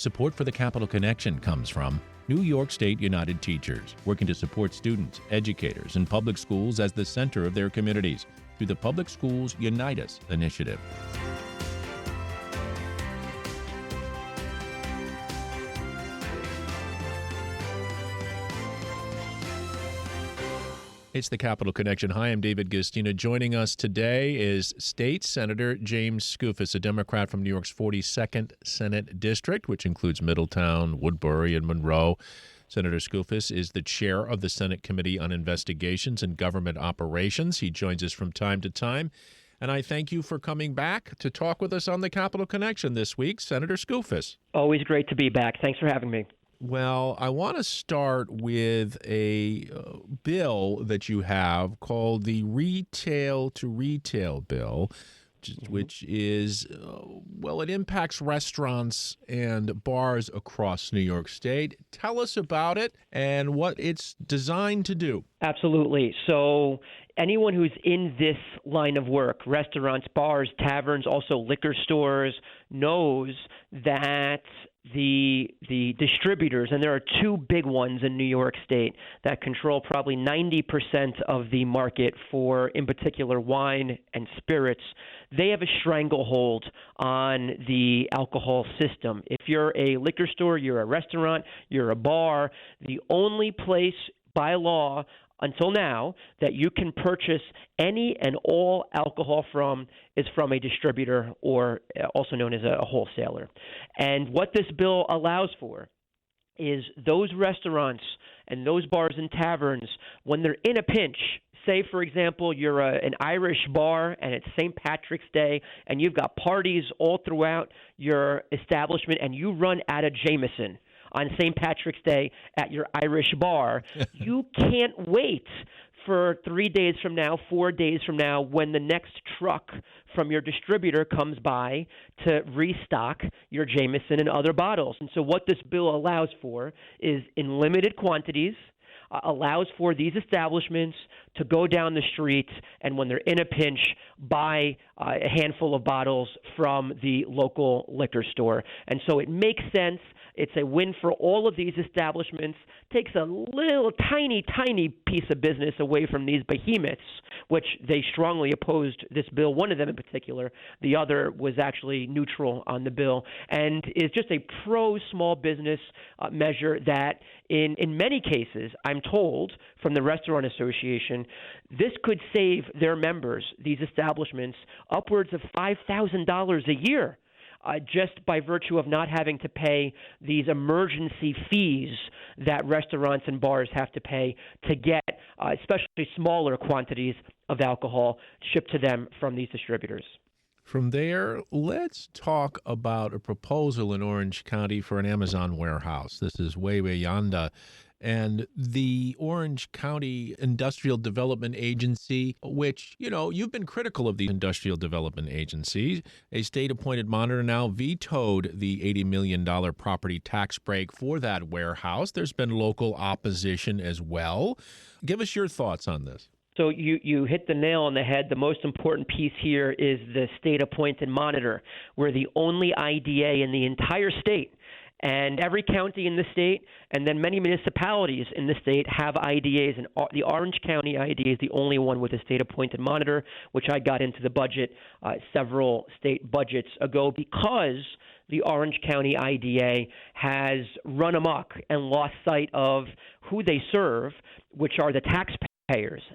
Support for the Capital Connection comes from New York State United Teachers, working to support students, educators, and public schools as the center of their communities through the Public Schools Unite Us initiative. It's the Capital Connection. Hi, I'm David Gistina. Joining us today is State Senator James Skoufis, a Democrat from New York's 42nd Senate District, which includes Middletown, Woodbury, and Monroe. Senator Skoufis is the chair of the Senate Committee on Investigations and Government Operations. He joins us from time to time. And I thank you for coming back to talk with us on the Capital Connection this week, Senator Skoufis. Always great to be back. Thanks for having me. Well, I want to start with a bill that you have called the Retail to Retail Bill, which is, it impacts restaurants and bars across New York State. Tell us about it and what it's designed to do. Absolutely. So anyone who's in this line of work, restaurants, bars, taverns, also liquor stores, knows that the distributors, and there are two big ones in New York State that control probably 90% of the market for, in particular, wine and spirits. They have a stranglehold on the alcohol system. If you're a liquor store, you're a restaurant, you're a bar, the only place by law until now that you can purchase any and all alcohol from is from a distributor, or also known as a wholesaler. And what this bill allows for is those restaurants and those bars and taverns, when they're in a pinch, say, for example, you're an Irish bar and it's St. Patrick's Day and you've got parties all throughout your establishment and you run out of Jameson on St. Patrick's Day at your Irish bar, you can't wait for 3 days from now, 4 days from now, when the next truck from your distributor comes by to restock your Jameson and other bottles. And so what this bill allows for is, in limited quantities, allows for these establishments to go down the street and, when they're in a pinch, buy a handful of bottles from the local liquor store. And so it makes sense. It's a win for all of these establishments, takes a little tiny piece of business away from these behemoths, which they strongly opposed this bill, one of them in particular. The other was actually neutral on the bill, and is just a pro-small business measure that in many cases, I'm told from the Restaurant Association, this could save their members, these establishments, upwards of $5,000 a year. Just by virtue of not having to pay these emergency fees that restaurants and bars have to pay to get especially smaller quantities of alcohol shipped to them from these distributors. From there, let's talk about a proposal in Orange County for an Amazon warehouse. This is way yonder. And the Orange County Industrial Development Agency, which, you've been critical of the industrial development agencies. A state-appointed monitor now vetoed the $80 million property tax break for that warehouse. There's been local opposition as well. Give us your thoughts on this. So you hit the nail on the head. The most important piece here is the state-appointed monitor. We're the only IDA in the entire state. And every county in the state, and then many municipalities in the state, have IDAs. And the Orange County IDA is the only one with a state-appointed monitor, which I got into the budget several state budgets ago, because the Orange County IDA has run amok and lost sight of who they serve, which are the taxpayers.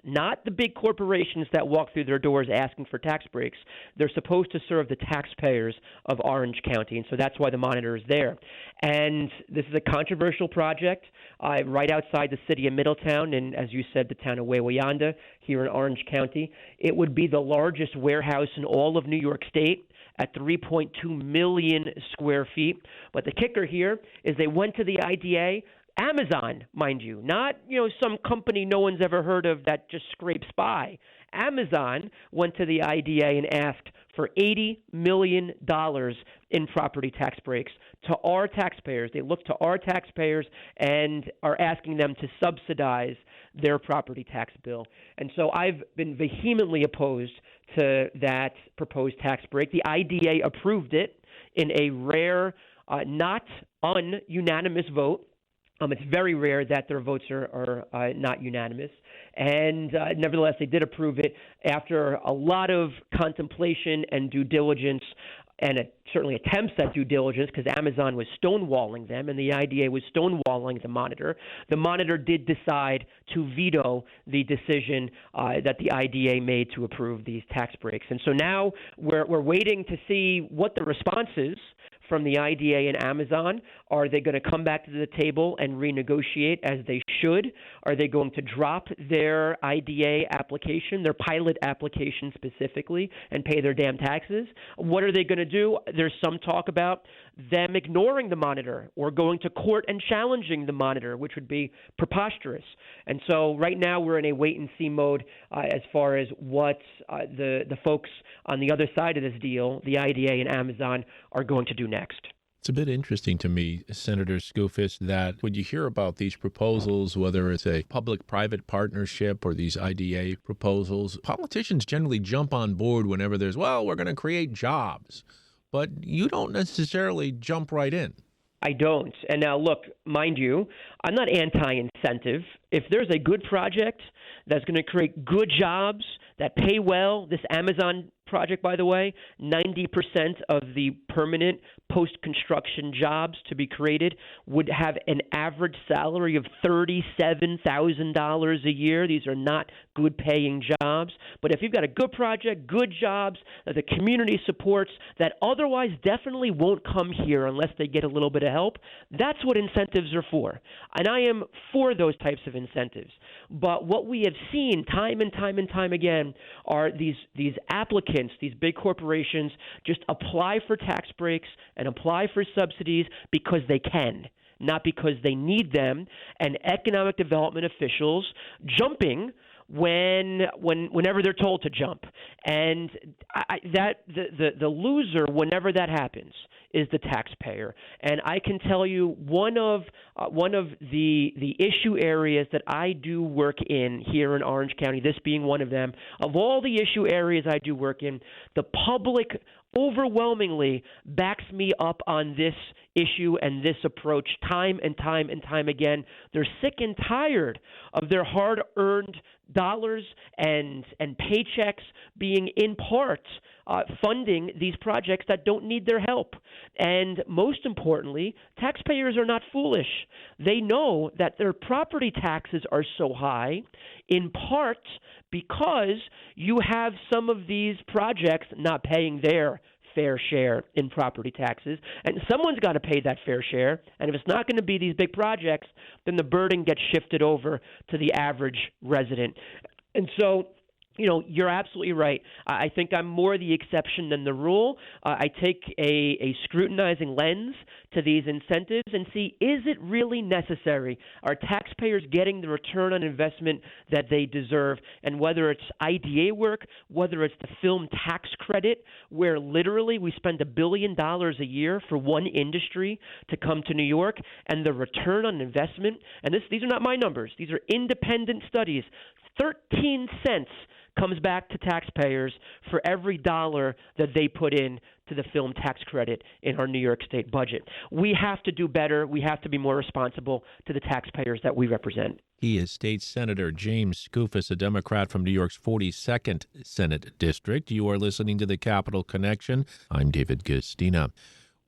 Not the big corporations that walk through their doors asking for tax breaks. They're supposed to serve the taxpayers of Orange County, and so that's why the monitor is there. And this is a controversial project right outside the city of Middletown, and as you said, the town of Wawayanda here in Orange County. It would be the largest warehouse in all of New York State at 3.2 million square feet. But the kicker here is they went to the IDA, Amazon, mind you, not some company no one's ever heard of that just scrapes by. Amazon went to the IDA and asked for $80 million in property tax breaks to our taxpayers. They look to our taxpayers and are asking them to subsidize their property tax bill. And so I've been vehemently opposed to that proposed tax break. The IDA approved it in a rare not ununanimous vote. It's very rare that their votes are not unanimous. And nevertheless, they did approve it after a lot of contemplation and due diligence, and certainly attempts at due diligence, because Amazon was stonewalling them and the IDA was stonewalling the monitor. The monitor did decide to veto the decision that the IDA made to approve these tax breaks. And so now we're waiting to see what the response is from the IDA and Amazon. Are they going to come back to the table and renegotiate as they should? Are they going to drop their IDA application, their pilot application specifically, and pay their damn taxes? What are they going to do? There's some talk about them ignoring the monitor or going to court and challenging the monitor, which would be preposterous. And so right now we're in a wait-and-see mode as far as what the folks on the other side of this deal, the IDA and Amazon, are going to do next. It's a bit interesting to me, Senator Skoufis, that when you hear about these proposals, whether it's a public-private partnership or these IDA proposals, politicians generally jump on board whenever there's, we're going to create jobs. But you don't necessarily jump right in. I don't. And now, look, mind you, I'm not anti-incentive. If there's a good project that's going to create good jobs that pay well, this Amazon project, by the way, 90% of the permanent post-construction jobs to be created would have an average salary of $37,000 a year. These are not good-paying jobs. But if you've got a good project, good jobs that the community supports, that otherwise definitely won't come here unless they get a little bit of help, that's what incentives are for. And I am for those types of incentives. But what we have seen time and time and time again are these applicants, these big corporations, just apply for tax breaks and apply for subsidies because they can, not because they need them, and economic development officials jumping whenever they're told to jump. And the loser whenever that happens is the taxpayer. And I can tell you one of the issue areas that I do work in here in Orange County, this being one of them, of all the issue areas I do work in, the public overwhelmingly backs me up on this issue and this approach time and time and time again. They're sick and tired of their hard-earned dollars and paychecks being in part funding these projects that don't need their help. And most importantly, taxpayers are not foolish. They know that their property taxes are so high in part because you have some of these projects not paying their fair share in property taxes, and someone's got to pay that fair share. And if it's not going to be these big projects, then the burden gets shifted over to the average resident. And so, you're absolutely right. I think I'm more the exception than the rule. I take a scrutinizing lens to these incentives and see, is it really necessary? Are taxpayers getting the return on investment that they deserve? And whether it's IDA work, whether it's the film tax credit, where literally we spend $1 billion a year for one industry to come to New York, and the return on investment, and these are not my numbers, these are independent studies, 13 cents comes back to taxpayers for every dollar that they put in to the film tax credit in our New York State budget. We have to do better. We have to be more responsible to the taxpayers that we represent. He is State Senator James Skoufis, a Democrat from New York's 42nd Senate District. You are listening to the Capital Connection. I'm David Gustina.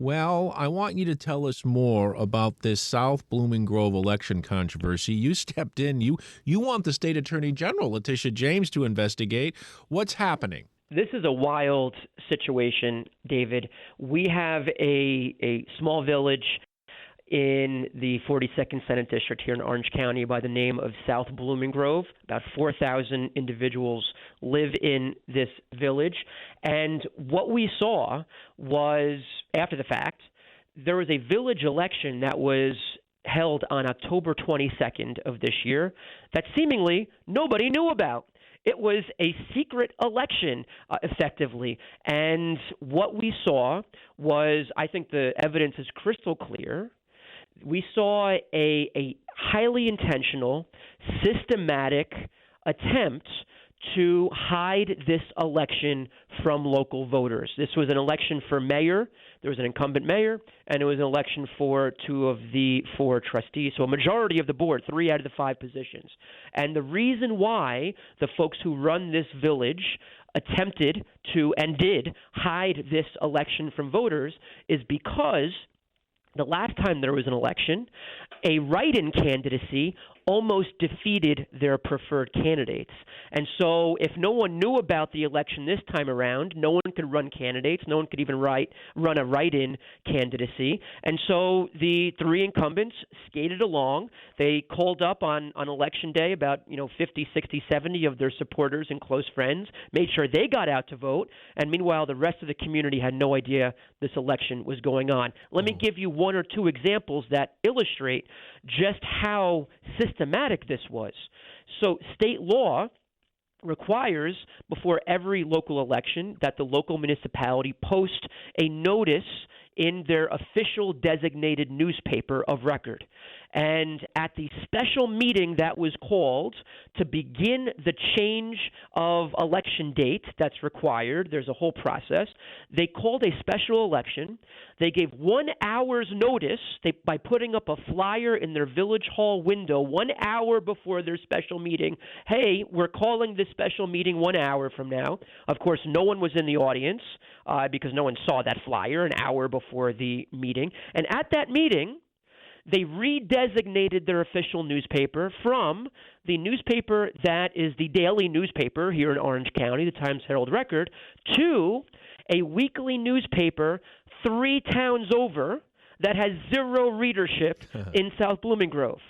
Well, I want you to tell us more about this South Blooming Grove election controversy. You stepped in. You want the state attorney general, Letitia James, to investigate. What's happening? This is a wild situation, David. We have a small village in the 42nd Senate District here in Orange County by the name of South Blooming Grove. About 4,000 individuals live in this village. And what we saw was, after the fact, there was a village election that was held on October 22nd of this year that seemingly nobody knew about. It was a secret election, effectively. And what we saw was, I think the evidence is crystal clear. We saw a highly intentional, systematic attempt to hide this election from local voters. This was an election for mayor. There was an incumbent mayor, and it was an election for 2 of the 4 trustees. So a majority of the board, 3 out of the 5 positions. And the reason why the folks who run this village attempted to and did hide this election from voters is because the last time there was an election, a write-in candidacy almost defeated their preferred candidates. And so if no one knew about the election this time around, no one could run candidates. No one could even run a write-in candidacy. And so the 3 incumbents skated along. They called up on election day about 50, 60, 70 of their supporters and close friends, made sure they got out to vote. And meanwhile, the rest of the community had no idea this election was going on. Let me give you 1 or 2 examples that illustrate just how systematic this was. So state law requires before every local election that the local municipality post a notice in their official designated newspaper of record. And at the special meeting that was called to begin the change of election date that's required, there's a whole process, they called a special election. They gave 1 hour's notice by putting up a flyer in their village hall window 1 hour before their special meeting. Hey, we're calling this special meeting 1 hour from now. Of course, no one was in the audience because no one saw that flyer an hour before the meeting. And at that meeting, they redesignated their official newspaper from the newspaper that is the daily newspaper here in Orange County, the Times-Herald-Record, to a weekly newspaper 3 towns over that has 0 readership in South Blooming Grove.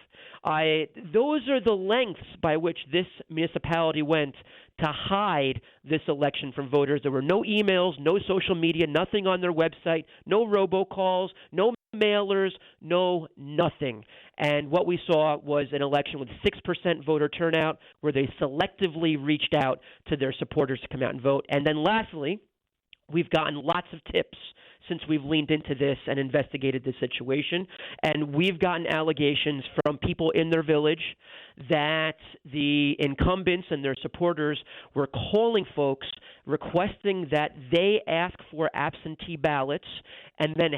Those are the lengths by which this municipality went to hide this election from voters. There were no emails, no social media, nothing on their website, no robocalls, no mailers, no nothing. And what we saw was an election with 6% voter turnout where they selectively reached out to their supporters to come out and vote. And then lastly, we've gotten lots of tips since we've leaned into this and investigated this situation. And we've gotten allegations from people in their village that the incumbents and their supporters were calling folks requesting that they ask for absentee ballots and then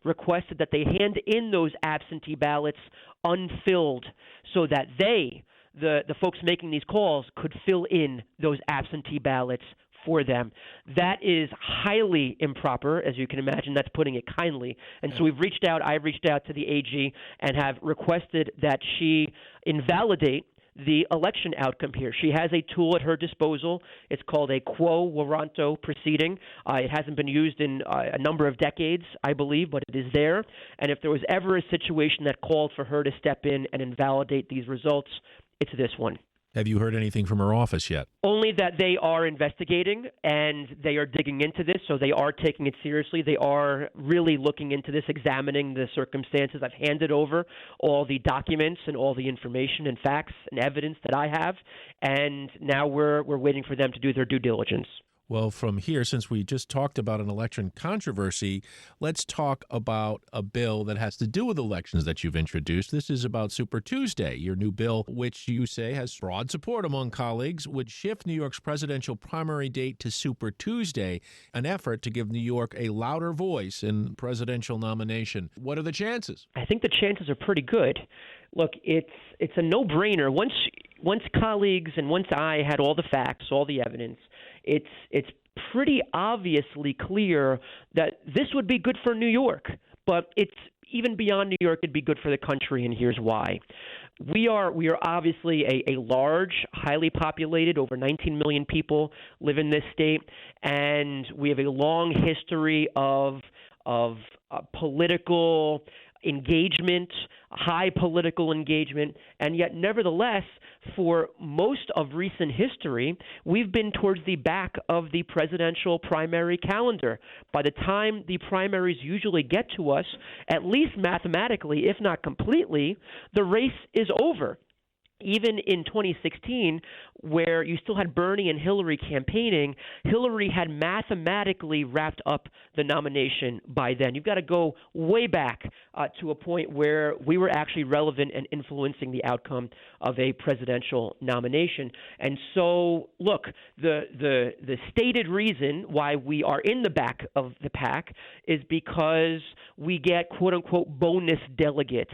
requested that they hand in those absentee ballots unfilled so that they, the folks making these calls, could fill in those absentee ballots for them. That is highly improper, as you can imagine. That's putting it kindly. And so I've reached out to the AG and have requested that she invalidate the election outcome here. She has a tool at her disposal. It's called a quo warranto proceeding. It hasn't been used in a number of decades, I believe, but it is there. And if there was ever a situation that called for her to step in and invalidate these results, it's this one. Have you heard anything from her office yet? Only that they are investigating and they are digging into this, so they are taking it seriously. They are really looking into this, examining the circumstances. I've handed over all the documents and all the information and facts and evidence that I have, and now we're waiting for them to do their due diligence. Well, from here, since we just talked about an election controversy, let's talk about a bill that has to do with elections that you've introduced. This is about Super Tuesday, your new bill, which you say has broad support among colleagues, would shift New York's presidential primary date to Super Tuesday, an effort to give New York a louder voice in presidential nomination. What are the chances? I think the chances are pretty good. Look, it's a no-brainer. Once colleagues and once I had all the facts, all the evidence, it's pretty obviously clear that this would be good for New York, but it's even beyond New York, it'd be good for the country, and here's why. We are obviously a large, highly populated, over 19 million people live in this state, and we have a long history of political engagement, high political engagement, and yet nevertheless, for most of recent history, we've been towards the back of the presidential primary calendar. By the time the primaries usually get to us, at least mathematically, if not completely, the race is over. even in 2016, where you still had Bernie and Hillary campaigning, Hillary had mathematically wrapped up the nomination by then. You've got to go way back to a point where we were actually relevant and influencing the outcome of a presidential nomination. And so, look, the stated reason why we are in the back of the pack is because we get quote unquote bonus delegates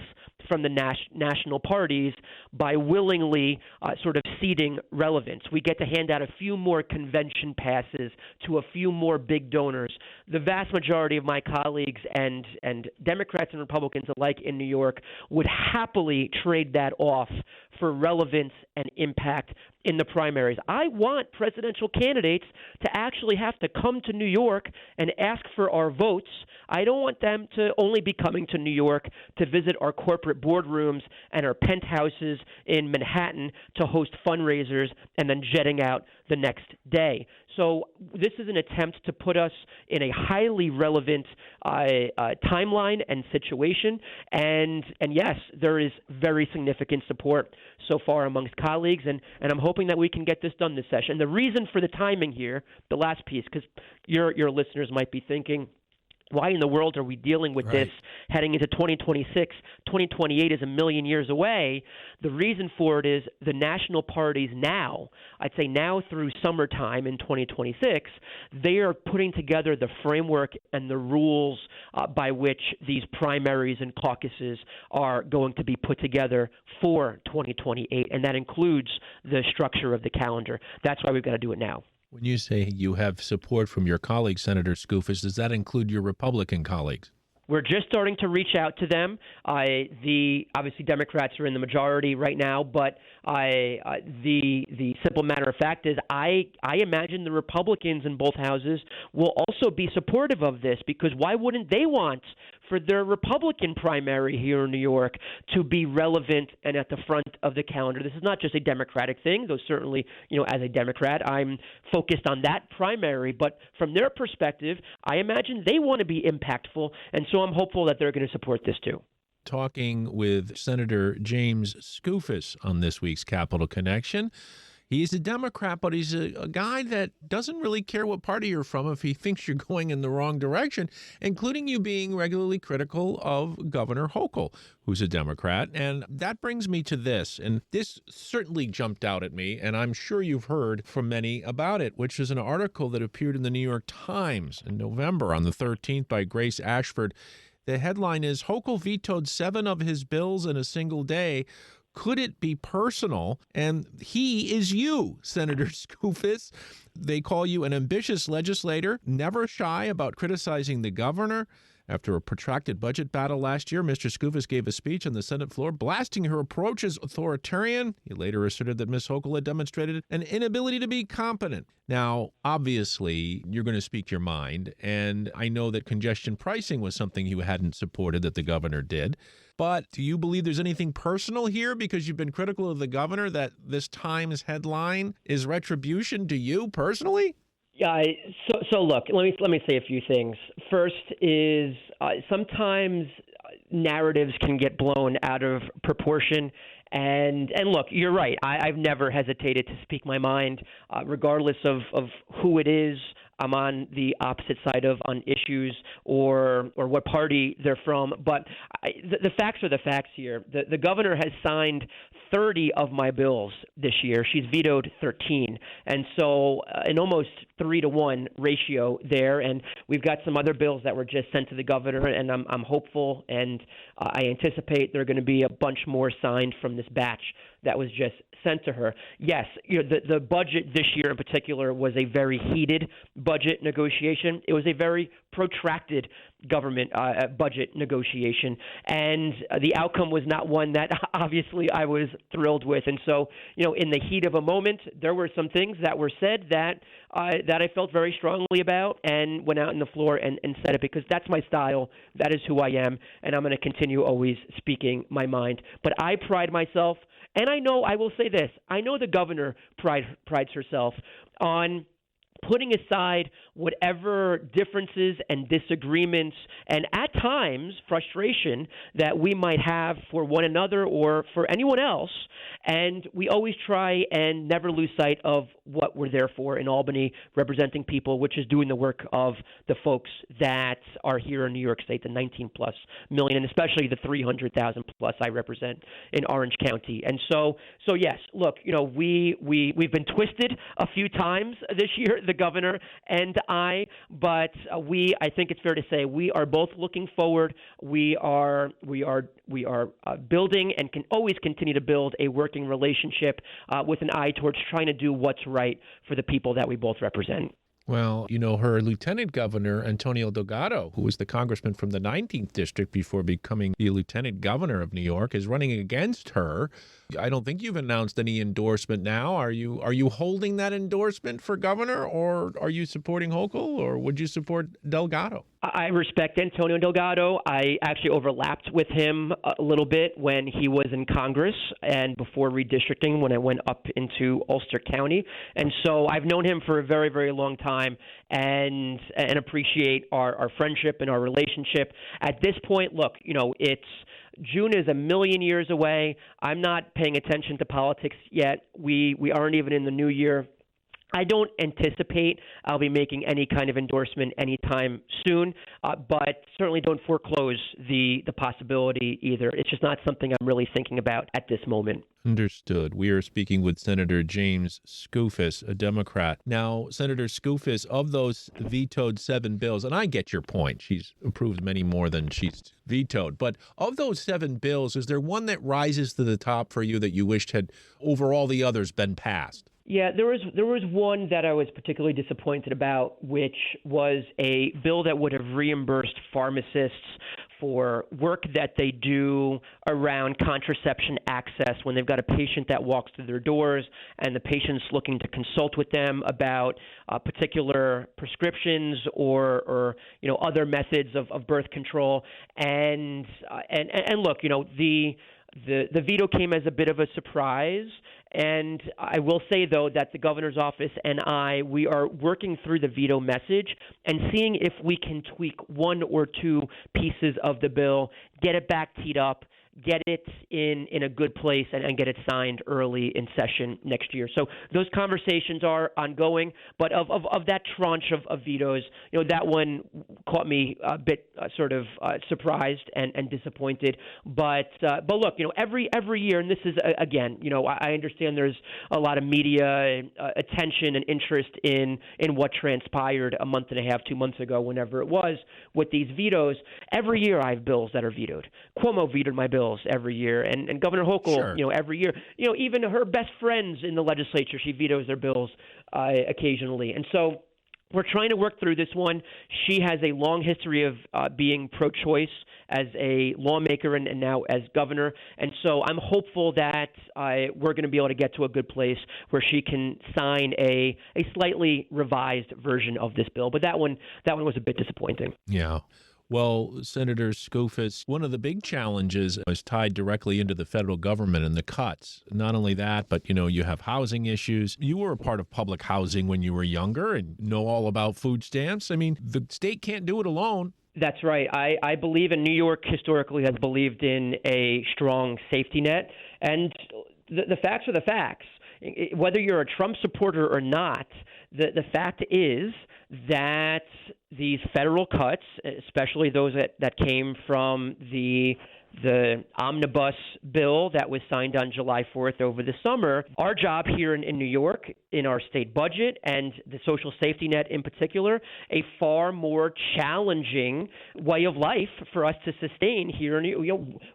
from the national parties by willingly sort of ceding relevance. We get to hand out a few more convention passes to a few more big donors. The vast majority of my colleagues and Democrats and Republicans alike in New York would happily trade that off for relevance and impact in the primaries. I want presidential candidates to actually have to come to New York and ask for our votes. I don't want them to only be coming to New York to visit our corporate boardrooms and our penthouses in Manhattan to host fundraisers and then jetting out the next day. So this is an attempt to put us in a highly relevant timeline and situation. And yes, there is very significant support so far amongst colleagues, and I'm hoping that we can get this done this session. The reason for the timing here, the last piece, because your listeners might be thinking, why in the world are we dealing with this heading into 2026? 2028 is a million years away. The reason for it is the national parties now, I'd say now through summertime in 2026, they are putting together the framework and the rules by which these primaries and caucuses are going to be put together for 2028, and that includes the structure of the calendar. That's why we've got to do it now. When you say you have support from your colleague, Senator Skoufis, does that include your Republican colleagues? We're just starting to reach out to them. Obviously Democrats are in the majority right now, but the simple matter of fact is I imagine the Republicans in both houses will also be supportive of this, because why wouldn't they want for their Republican primary here in New York to be relevant and at the front of the calendar? This is not just a Democratic thing, though certainly, as a Democrat, I'm focused on that primary. But from their perspective, I imagine they want to be impactful, and so I'm hopeful that they're going to support this too. Talking with Senator James Skoufis on this week's Capital Connection. He's a Democrat, but he's a guy that doesn't really care what party you're from if he thinks you're going in the wrong direction, including you being regularly critical of Governor Hochul, who's a Democrat. And that brings me to this, and this certainly jumped out at me, and I'm sure you've heard from many about it, which is an article that appeared in the New York Times in November on the 13th by Grace Ashford. The headline is, Hochul vetoed 7 of his bills in a single day. Could it be personal? And he is you, Senator Skoufis. They call you an ambitious legislator, never shy about criticizing the governor. After a protracted budget battle last year, Mr. Skoufis gave a speech on the Senate floor blasting her approach as authoritarian. He later asserted that Ms. Hochul had demonstrated an inability to be competent. Now, obviously, you're going to speak your mind, and I know that congestion pricing was something you hadn't supported that the governor did. But do you believe there's anything personal here because you've been critical of the governor, that this Times headline is retribution to you personally? Yeah. So look, let me say a few things. First is sometimes narratives can get blown out of proportion. And look, you're right. I've never hesitated to speak my mind, regardless of who it is I'm on the opposite side of on issues or what party they're from. But the facts are the facts here. The governor has signed 30 of my bills this year. She's vetoed 13. And so an almost 3-to-1 ratio there. And we've got some other bills that were just sent to the governor, and I'm hopeful, and I anticipate there are going to be a bunch more signed from this batch that was just sent to her. Yes, the budget this year in particular was a very heated budget negotiation. It was a very protracted government budget negotiation, and the outcome was not one that obviously I was thrilled with. And so, in the heat of a moment, there were some things that were said that I felt very strongly about, and went out on the floor and said it, because that's my style. That is who I am, and I'm going to continue always speaking my mind. But I pride myself, and I will say this, I know the governor prides herself on putting aside whatever differences and disagreements and at times frustration that we might have for one another or for anyone else. And we always try and never lose sight of what we're there for in Albany, representing people, which is doing the work of the folks that are here in New York State, the 19 plus million, and especially the 300,000 plus I represent in Orange County. And so yes, look, we've been twisted a few times this year, the governor and I, but I think it's fair to say we are both looking forward. We are building and can always continue to build a working relationship with an eye towards trying to do what's right for the people that we both represent. Well, her lieutenant governor, Antonio Delgado, who was the congressman from the 19th district before becoming the lieutenant governor of New York, is running against her. I don't think you've announced any endorsement now. Are you holding that endorsement for governor, or are you supporting Hochul, or would you support Delgado? I respect Antonio Delgado. I actually overlapped with him a little bit when he was in Congress and before redistricting when I went up into Ulster County. And so I've known him for a very, very long time and appreciate our friendship and our relationship. At this point, look, June is a million years away. I'm not paying attention to politics yet. We aren't even in the new year. I don't anticipate I'll be making any kind of endorsement anytime soon, but certainly don't foreclose the possibility either. It's just not something I'm really thinking about at this moment. Understood. We are speaking with Senator James Skoufis, a Democrat. Now, Senator Skoufis, of those vetoed 7 bills, and I get your point, she's approved many more than she's vetoed, but of those 7 bills, is there one that rises to the top for you that you wished had, over all the others, been passed? Yeah, there was one that I was particularly disappointed about, which was a bill that would have reimbursed pharmacists for work that they do around contraception access when they've got a patient that walks through their doors and the patient's looking to consult with them about particular prescriptions or other methods of birth control. And look, the veto came as a bit of a surprise. And I will say, though, that the governor's office and we are working through the veto message and seeing if we can tweak 1 or 2 pieces of the bill, get it back teed up, get it in a good place and get it signed early in session next year. So those conversations are ongoing, but of that tranche of vetoes, that one caught me a bit surprised and disappointed. But look, every year, and this is again, I understand there's a lot of media attention and interest in what transpired a month and a half, 2 months ago, whenever it was, with these vetoes. Every year I have bills that are vetoed. Cuomo vetoed my bill every year, and Governor Hochul, sure, every year. Even her best friends in the legislature, she vetoes their bills occasionally. And so we're trying to work through this one. She has a long history of being pro-choice as a lawmaker and now as governor. And so I'm hopeful that we're going to be able to get to a good place where she can sign a slightly revised version of this bill. But that one was a bit disappointing. Yeah. Well, Senator Skoufis, one of the big challenges is tied directly into the federal government and the cuts. Not only that, but, you have housing issues. You were a part of public housing when you were younger and know all about food stamps. I mean, the state can't do it alone. That's right. I believe, and New York historically has believed in a strong safety net. And the facts are the facts. Whether you're a Trump supporter or not, the fact is that these federal cuts, especially those that came from the omnibus bill that was signed on July 4th over the summer, our job here in New York, in our state budget and the social safety net in particular, a far more challenging way of life for us to sustain here.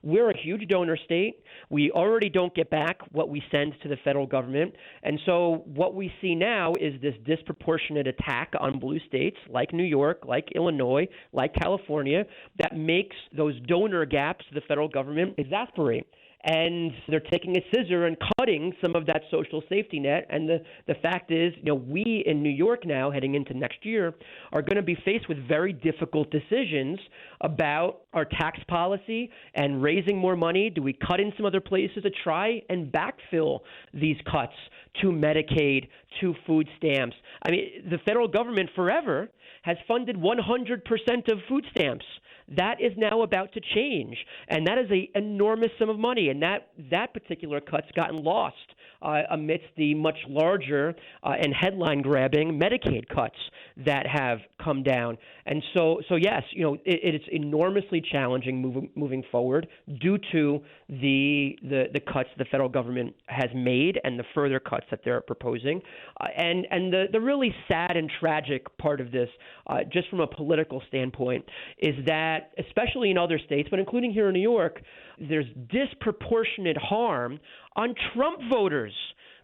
We're a huge donor state. We already don't get back what we send to the federal government. And so what we see now is this disproportionate attack on blue states like New York, like Illinois, like California, that makes those donor gaps to the federal government exasperate. and they're taking a scissor and cutting some of that social safety net. And the fact is, we in New York now, heading into next year, are going to be faced with very difficult decisions about our tax policy and raising more money. Do we cut in some other places to try and backfill these cuts to Medicaid, to food stamps? I mean, the federal government forever has funded 100% of food stamps. That is now about to change, and that is an enormous sum of money, and that particular cut's gotten lost amidst the much larger and headline-grabbing Medicaid cuts that have come down. And so yes, it's enormously challenging moving forward due to the cuts the federal government has made and the further cuts that they're proposing. And the really sad and tragic part of this, just from a political standpoint, is that, especially in other states, but including here in New York, there's disproportionate harm on Trump voters.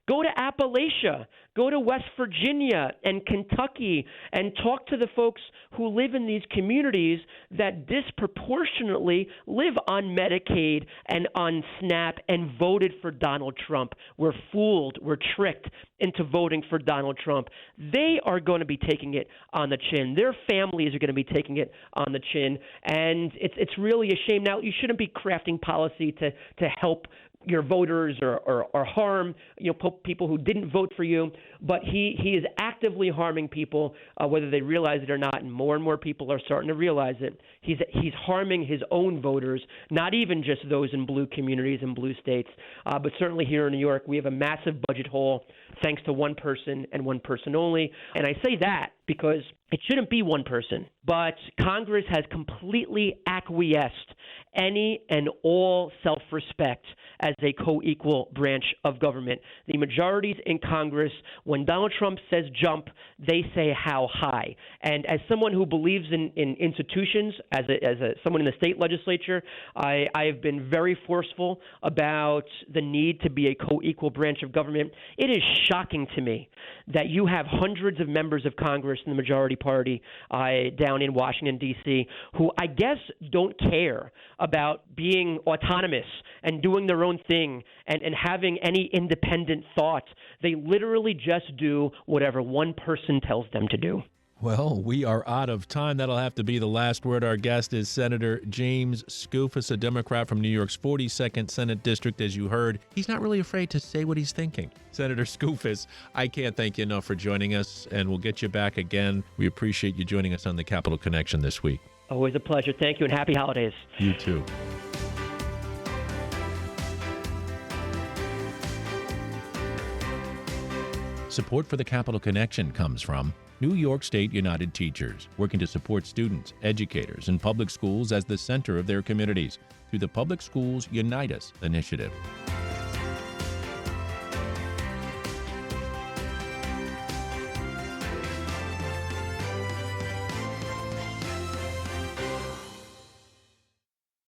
Go to Appalachia, go to West Virginia and Kentucky, and talk to the folks who live in these communities that disproportionately live on Medicaid and on SNAP and voted for Donald Trump. We're fooled, we're tricked into voting for Donald Trump. They are going to be taking it on the chin. Their families are going to be taking it on the chin, and it's really a shame. Now, you shouldn't be crafting policy to help your voters or harm people who didn't vote for you, but he is actively harming people, whether they realize it or not, and more people are starting to realize it. He's harming his own voters, not even just those in blue communities and blue states, but certainly here in New York, we have a massive budget hole thanks to one person and one person only. And I say that because it shouldn't be one person, but Congress has completely acquiesced any and all self-respect as a co-equal branch of government. The majorities in Congress, when Donald Trump says jump, they say how high. And as someone who believes in institutions, as someone in the state legislature, I have been very forceful about the need to be a co-equal branch of government. It is shocking to me that you have hundreds of members of Congress in the majority party down in Washington, D.C., who I guess don't care about being autonomous and doing their own thing and having any independent thoughts. They literally just do whatever one person tells them to do. Well, we are out of time. That'll have to be the last word. Our guest is Senator James Skoufis, a Democrat from New York's 42nd Senate District. As you heard, he's not really afraid to say what he's thinking. Senator Skoufis, I can't thank you enough for joining us, and we'll get you back again. We appreciate you joining us on the Capitol Connection this week. Always a pleasure. Thank you, and happy holidays. You too. Support for the Capitol Connection comes from New York State United Teachers, working to support students, educators, and public schools as the center of their communities through the Public Schools Unite Us initiative.